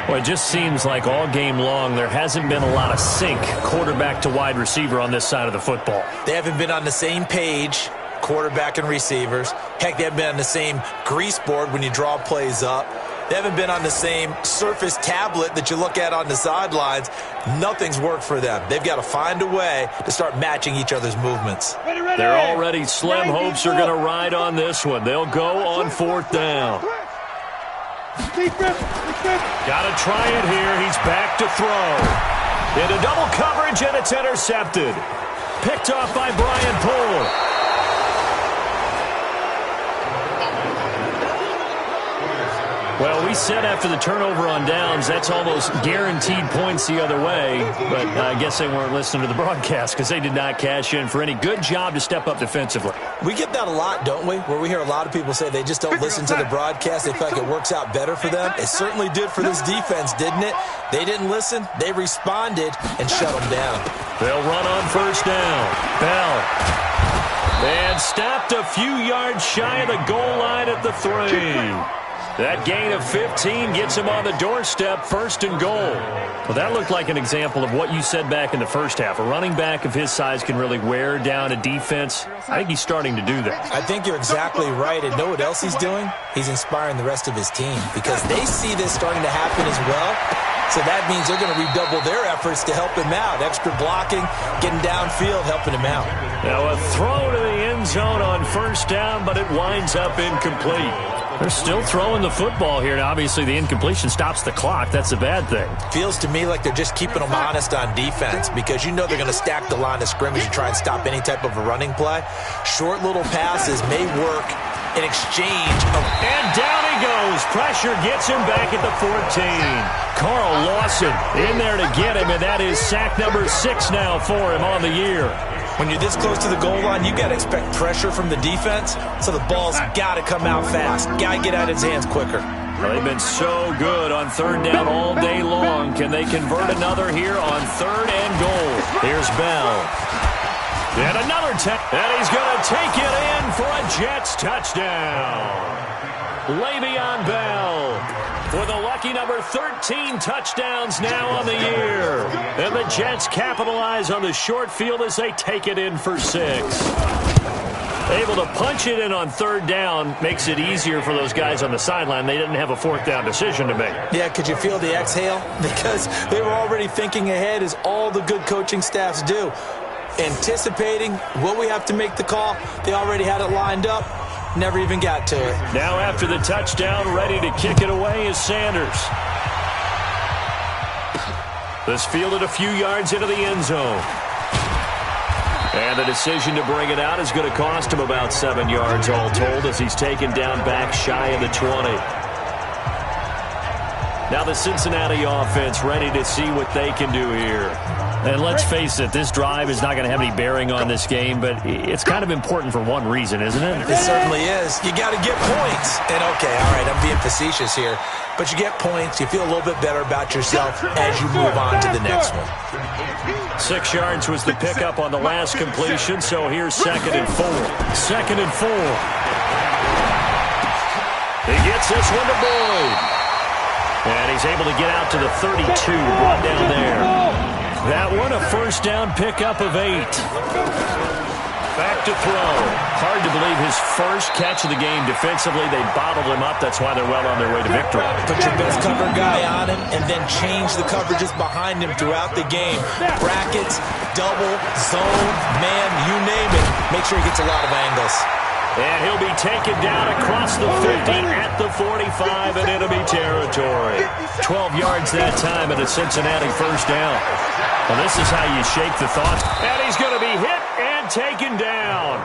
Well, it just seems like all game long there hasn't been a lot of sync quarterback to wide receiver on this side of the football. They haven't been on the same page, quarterback and receivers. Heck, they haven't been on the same grease board when you draw plays up. They haven't been on the same Surface tablet that you look at on the sidelines. Nothing's worked for them. They've got to find a way to start matching each other's movements. They're already slim hopes are going to ride on this one. They'll go on 4th down. Got to try it here. He's back to throw. Into double coverage, and it's intercepted. Picked off by Brian Poole. Well, we said after the turnover on downs, that's almost guaranteed points the other way. But I guess they weren't listening to the broadcast because they did not cash in for any good job to step up defensively. We get that a lot, don't we? Where we hear a lot of people say they just don't listen to the broadcast. They feel like it works out better for them. It certainly did for this defense, didn't it? They didn't listen. They responded and shut them down. They'll run on 1st down. Bell. And stopped a few yards shy of the goal line at the 3. That gain of 15 gets him on the doorstep, 1st and goal. Well, that looked like an example of what you said back in the first half. A running back of his size can really wear down a defense. I think he's starting to do that. I think you're exactly right. And know what else he's doing? He's inspiring the rest of his team because they see this starting to happen as well. So that means they're going to redouble their efforts to help him out. Extra blocking, getting downfield, helping him out. Now a throw to the end zone on 1st down, but it winds up incomplete. They're still throwing the football here. Now, obviously, the incompletion stops the clock. That's a bad thing. Feels to me like they're just keeping them honest on defense because you know they're going to stack the line of scrimmage and try and stop any type of a running play. Short little passes may work in exchange. And down he goes. Pressure gets him back at the 14. Carl Lawson in there to get him, and that is sack number 6 now for him on the year. When you're this close to the goal line, you got to expect pressure from the defense, so the ball's got to come out fast. Got to get out of his hands quicker. Well, they've been so good on 3rd down all day long. Can they convert another here on 3rd and goal? Here's Bell. And another and he's going to take it in for a Jets touchdown. Le'Veon Bell with a lucky number 13 touchdowns now on the year. And the Jets capitalize on the short field as they take it in for 6. Able to punch it in on 3rd down makes it easier for those guys on the sideline. They didn't have a 4th down decision to make. Yeah, could you feel the exhale? Because they were already thinking ahead, as all the good coaching staffs do. Anticipating, will we have to make the call? They already had it lined up. Never even got to it. Now after the touchdown, ready to kick it away is Sanders. This fielded a few yards into the end zone. And the decision to bring it out is going to cost him about 7 yards all told as he's taken down back shy of the 20. Now the Cincinnati offense ready to see what they can do here. And let's face it, this drive is not going to have any bearing on this game, but it's kind of important for one reason, isn't it? It certainly is. You got to get points. And okay, all right, I'm being facetious here, but you get points, you feel a little bit better about yourself as you move on to the next one. 6 yards was the pickup on the last completion, so here's 2nd and 4. 2nd and 4. He gets this one to Boyd. And he's able to get out to the 32, brought down there. That one, a 1st down pickup of 8. Back to throw. Hard to believe his first catch of the game defensively. They bottled him up. That's why they're well on their way to victory. Put your best cover guy on him and then change the coverages behind him throughout the game. Brackets, double, zone, man, you name it. Make sure he gets a lot of angles. And he'll be taken down across the 50 at the 45 and enemy territory. 12 yards that time and a Cincinnati 1st down. Well, this is how you shake the thoughts. And he's going to be hit and taken down.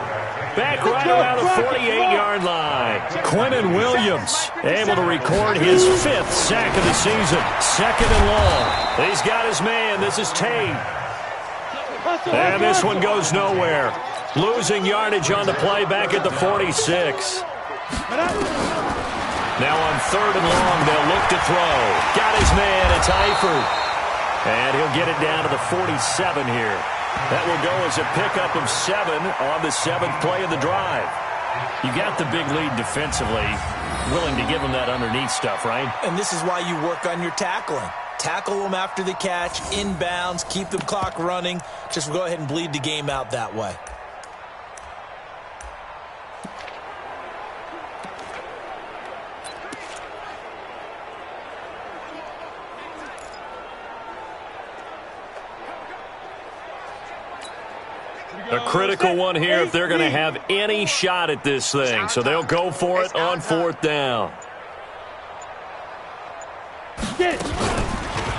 Back right around the 48-yard line. Quinnen Williams able to record his 5th sack of the season. 2nd and long. He's got his man. This is Tate. And this one goes nowhere. Losing yardage on the play back at the 46. Now on 3rd and long, they'll look to throw. Got his man. It's Eifert. And he'll get it down to the 47 here. That will go as a pickup of 7 on the 7th play of the drive. You got the big lead defensively. Willing to give them that underneath stuff, right? And this is why you work on your tackling. Tackle them after the catch, inbounds, keep the clock running. Just go ahead and bleed the game out that way. A critical one here if they're going to have any shot at this thing. So they'll go for it on 4th down.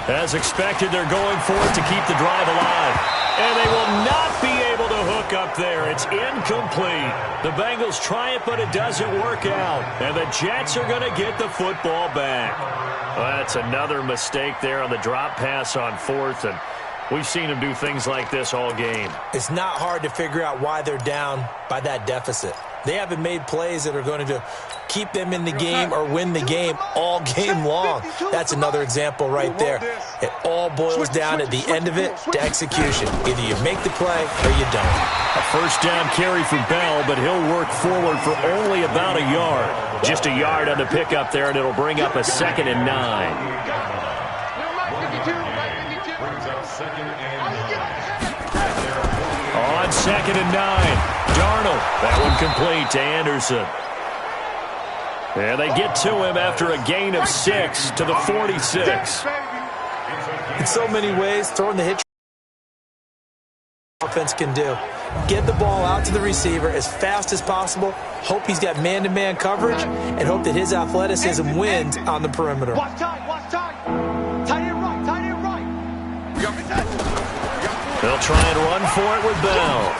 As expected, they're going for it to keep the drive alive. And they will not be able to hook up there. It's incomplete. The Bengals try it, but it doesn't work out. And the Jets are going to get the football back. Well, that's another mistake there on the drop pass on 4th. And We've seen him do things like this all game. It's not hard to figure out why they're down by that deficit. They haven't made plays that are going to keep them in the game or win the game all game long. That's another example right there. It all boils down at the end of it to execution. Either you make the play or you don't. A first down carry for Bell, but he'll work forward for only about a yard. Just a yard on the pickup there, and it'll bring up a 2nd and 9. On 2nd and 9, Darnold. That one complete to Anderson. And they get to him after a gain of 6 to the 46. In so many ways, throwing the hitch offense can do. Get the ball out to the receiver as fast as possible, hope he's got man-to-man coverage, and hope that his athleticism wins on the perimeter. Watch time, watch time. Tight end right, tight end right. They'll try and run for it with Bell.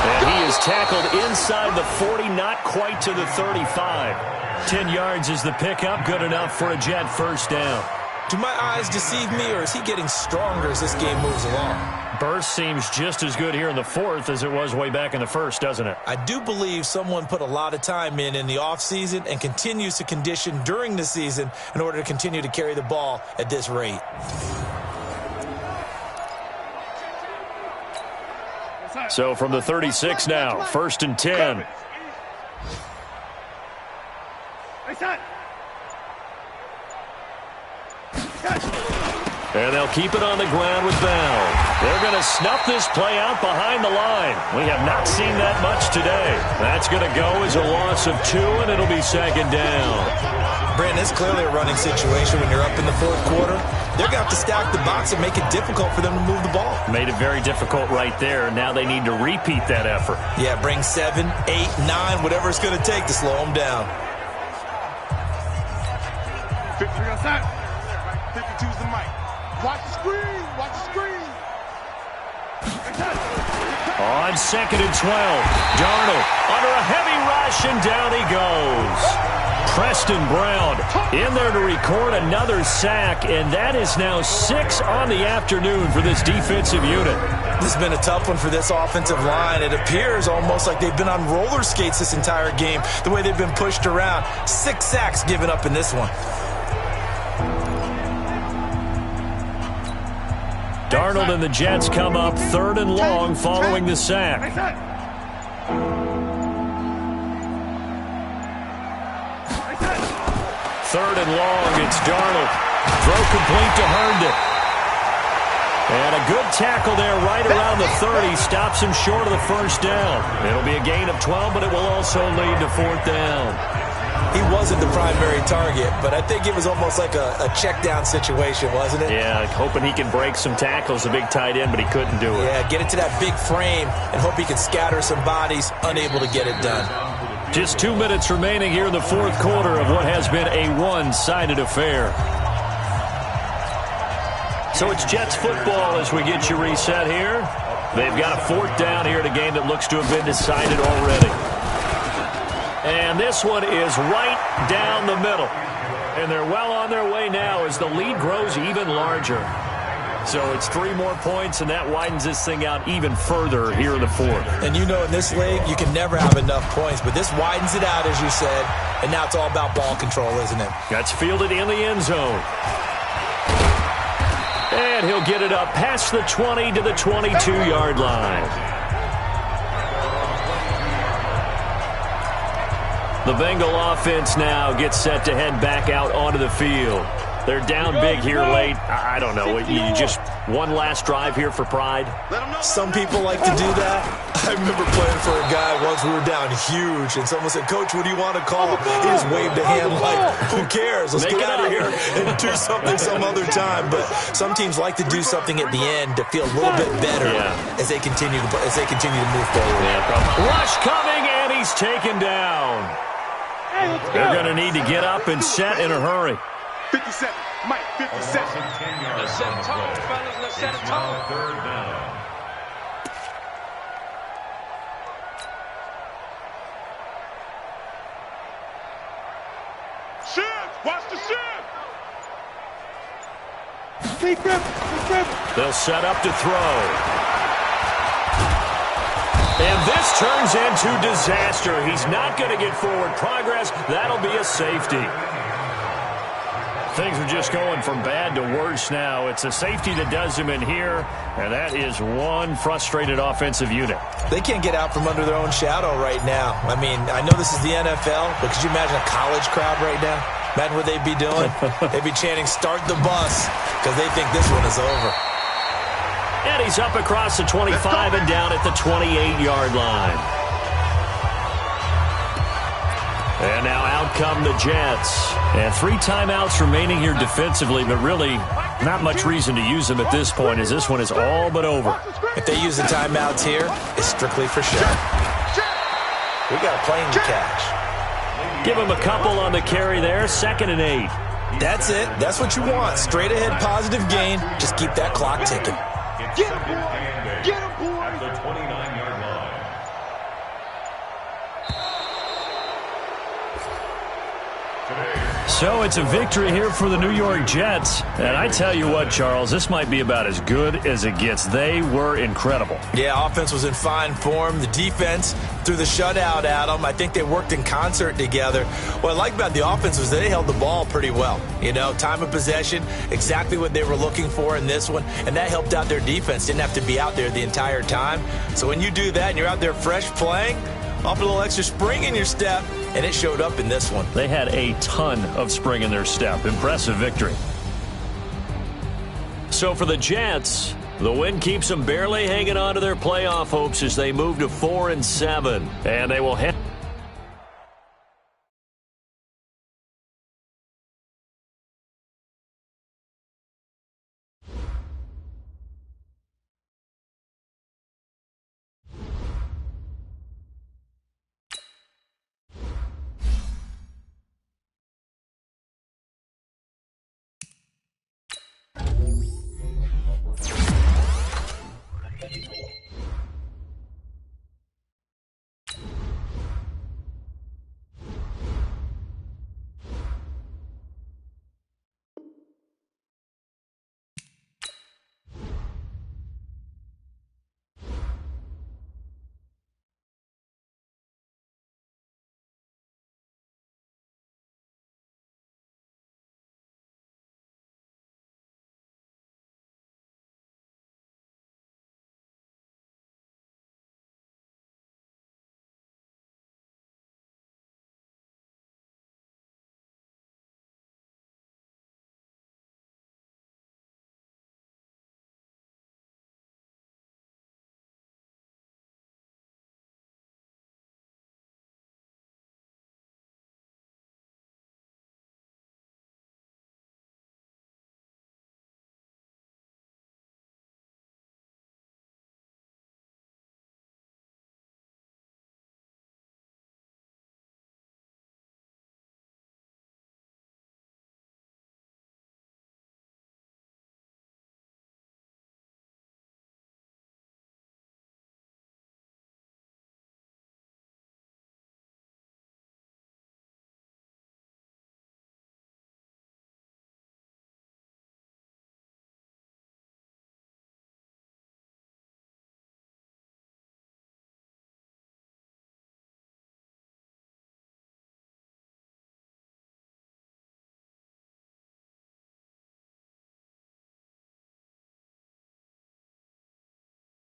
And he is tackled inside the 40, not quite to the 35. 10 yards is the pickup, good enough for a Jet first down. Do my eyes deceive me, or is he getting stronger as this game moves along? Burst seems just as good here in the 4th as it was way back in the 1st, doesn't it? I do believe someone put a lot of time in the offseason and continues to condition during the season in order to continue to carry the ball at this rate. So from the 36 now, 1st and 10. And they'll keep it on the ground with Bell. They're going to snuff this play out behind the line. We have not seen that much today. That's going to go as a loss of 2, and it'll be 2nd down. Brandon, it's clearly a running situation when you're up in the 4th quarter. They're going to have to stack the box and make it difficult for them to move the ball. Made it very difficult right there. Now they need to repeat that effort. Yeah, bring 7, 8, 9, whatever it's going to take to slow them down. 53 on side. 52's the mic. Watch the screen. Watch the screen. On 2nd and 12, Darnold under a heavy rush, and down he goes. Preston Brown in there to record another sack, and that is now 6 on the afternoon for this defensive unit. This has been a tough one for this offensive line. It appears almost like they've been on roller skates this entire game, the way they've been pushed around. 6 sacks given up in this one. Darnold and the Jets come up 3rd and long following the sack. 3rd and long, it's Darnold. Throw complete to Herndon. And a good tackle there right around the 30. Stops him short of the first down. It'll be a gain of 12, but it will also lead to 4th down. He wasn't the primary target, but I think it was almost like a check down situation, wasn't it? Yeah, hoping he can break some tackles, the big tight end, but he couldn't do it. Yeah, get it to that big frame and hope he can scatter some bodies, unable to get it done. Just 2 minutes remaining here in the 4th quarter of what has been a one-sided affair. So it's Jets football as we get you reset here. They've got a 4th down here in a game that looks to have been decided already. And this one is right down the middle. And they're well on their way now as the lead grows even larger. So it's 3 more points, and that widens this thing out even further here in the 4th. And you know in this league, you can never have enough points, but this widens it out, as you said, and now it's all about ball control, isn't it? That's fielded in the end zone. And he'll get it up past the 20 to the 22-yard line. The Bengal offense now gets set to head back out onto the field. They're down big here late. I don't know. You just one last drive here for pride? Some people like to do that. I remember playing for a guy once. We were down huge, and someone said, "Coach, what do you want to call?" He just waved a hand like, "Who cares? Let's get out of here and do something some other time." But some teams like to do something at the end to feel a little bit better as they continue to move forward. Yeah, rush coming, and he's taken down. They're going to need to get up and set in a hurry. 57. Mike, 57. Let's set a tone, fellas. Let's set a tone. 3rd down. Shift. Watch the shift. They'll set up to throw. And this turns into disaster. He's not going to get forward progress. That'll be a safety. Things are just going from bad to worse now. It's a safety that does him in here, and that is one frustrated offensive unit. They can't get out from under their own shadow right now. I mean, I know this is the NFL, but could you imagine a college crowd right now? Imagine what they'd be doing. They'd be chanting, "Start the bus," because they think this one is over. And he's up across the 25 and down at the 28-yard line. And now out come the Jets. And 3 timeouts remaining here defensively, but really not much reason to use them at this point, as this one is all but over. If they use the timeouts here, it's strictly for show. We got a plane to catch. Give him a couple on the carry there, 2nd and 8. That's it. That's what you want. Straight ahead positive gain. Just keep that clock ticking. Get him, boy! Get him, boy! At the 29-yard line. So it's a victory here for the New York Jets. And I tell you what, Charles, this might be about as good as it gets. They were incredible. Yeah, offense was in fine form. The defense threw the shutout at them. I think they worked in concert together. What I like about the offense was they held the ball pretty well. You know, time of possession, exactly what they were looking for in this one. And that helped out their defense. Didn't have to be out there the entire time. So when you do that and you're out there fresh playing, off a little extra spring in your step, and it showed up in this one. They had a ton of spring in their step. Impressive victory. So for the Jets, the win keeps them barely hanging on to their playoff hopes as they move to 4-7. And they will head